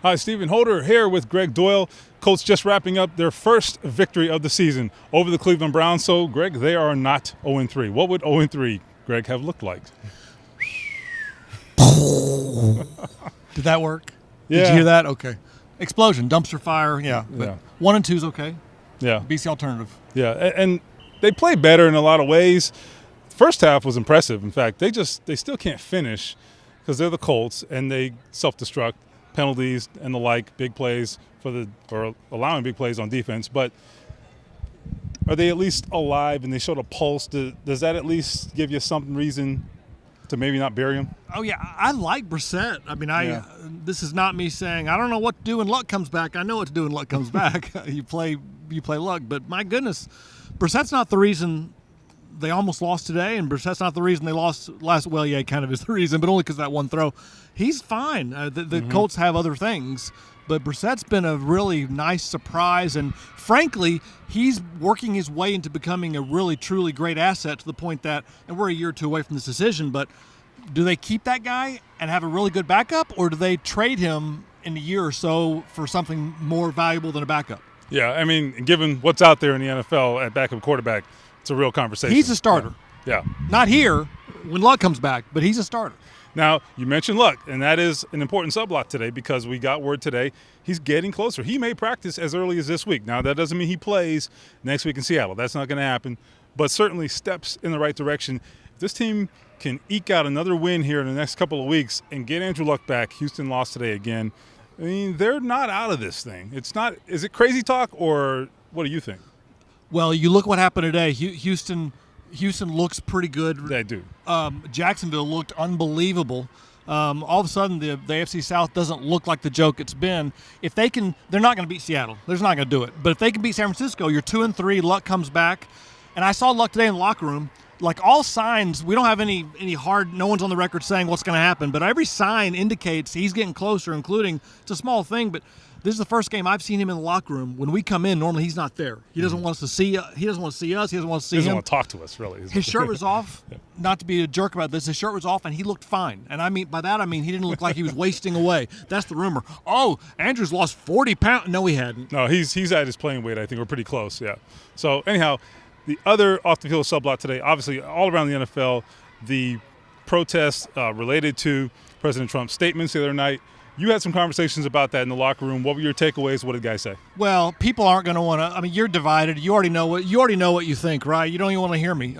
Hi, Stephen Holder here with Gregg Doyel. Colts just wrapping up their first victory of the season over the Cleveland Browns. So, Gregg, they are not 0-3. What would 0-3, Gregg, have looked like? Did that work? Yeah. Did you hear that? Okay. Explosion, dumpster fire, yeah. But Yeah. 1 and 2 is okay. Yeah. Beats the alternative. Yeah, and they play better in a lot of ways. First half was impressive. In fact, they still can't finish because they're the Colts and they self-destruct, penalties and the like, big plays or allowing big plays on defense. But are they at least alive and they showed a pulse? Does that at least give you some reason to maybe not bury them? Oh, yeah, I like Brissett. I mean, this is not me saying I don't know what to do when Luck comes back. I know what to do when Luck comes back. You play Luck. But, my goodness, Brissett's not the reason they almost lost today, and Brissett's not the reason they lost last. Well, yeah, kind of is the reason, but only because that one throw. He's fine. The Colts have other things, but Brissett's been a really nice surprise, and frankly, he's working his way into becoming a really, truly great asset to the point that, and we're a year or two away from this decision, but do they keep that guy and have a really good backup, or do they trade him in a year or so for something more valuable than a backup? Yeah, I mean, given what's out there in the NFL at backup quarterback, it's a real conversation. He's a starter. Yeah. Not here when Luck comes back, but he's a starter. Now, you mentioned Luck, and that is an important sublot today because we got word today he's getting closer. He may practice as early as this week. Now, that doesn't mean he plays next week in Seattle. That's not going to happen, but certainly steps in the right direction. If this team can eke out another win here in the next couple of weeks and get Andrew Luck back, Houston lost today again, I mean, they're not out of this thing. It's not – is it crazy talk, or what do you think? Well, you look what happened today. Houston looks pretty good. They do. Jacksonville looked unbelievable. All of a sudden, the AFC South doesn't look like the joke it's been. If they can, they're not going to beat Seattle. They're not going to do it. But if they can beat San Francisco, you're 2-3. Luck comes back, and I saw Luck today in the locker room. Like all signs, we don't have any hard. No one's on the record saying what's going to happen, but every sign indicates he's getting closer. Including, it's a small thing, but this is the first game I've seen him in the locker room. When we come in, normally he's not there. He doesn't want us to see. He doesn't want to see us. He doesn't want to see him. He doesn't want to talk to us, really. His shirt was off. Yeah. Not to be a jerk about this, his shirt was off, and he looked fine. And I mean, by that I mean he didn't look like he was wasting away. That's the rumor. Oh, Andrew's lost 40 pounds. No, he hadn't. No, he's at his playing weight. I think we're pretty close. Yeah. So anyhow, the other off the field sublot today, obviously all around the NFL, the protests related to President Trump's statements the other night. You had some conversations about that in the locker room. What were your takeaways? What did guys say? Well, people aren't going to want to. I mean, you're divided. You already know what you think, right? You don't even want to hear me.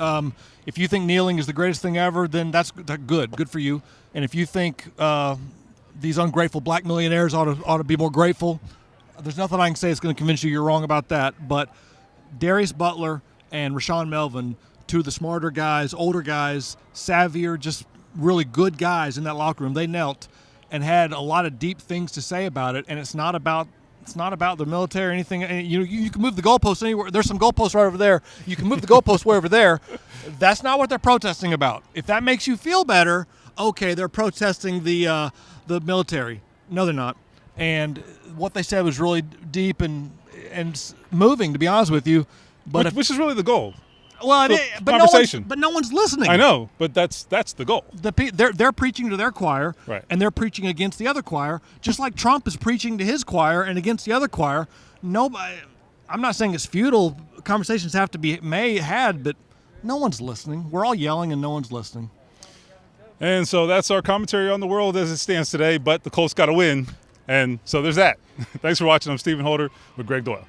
If you think kneeling is the greatest thing ever, then that's good. Good for you. And if you think these ungrateful black millionaires ought to be more grateful, there's nothing I can say that's going to convince you you're wrong about that. But Darius Butler and Rashawn Melvin, two of the smarter guys, older guys, savvier, just really good guys in that locker room. They knelt and had a lot of deep things to say about it, and it's not about the military or anything. And you can move the goalposts anywhere. There's some goalposts right over there. You can move the goalposts way over there. That's not what they're protesting about. If that makes you feel better, okay, they're protesting the military. No, they're not. And what they said was really deep and moving, to be honest with you. But which is really the goal. Well, conversation. But no one's listening. I know, but that's the goal. They're preaching to their choir, right, and they're preaching against the other choir, just like Trump is preaching to his choir and against the other choir. Nobody. I'm not saying it's futile. Conversations have to be had, but no one's listening. We're all yelling, and no one's listening. And so that's our commentary on the world as it stands today. But the Colts got to win, and so there's that. Thanks for watching. I'm Stephen Holder with Gregg Doyel.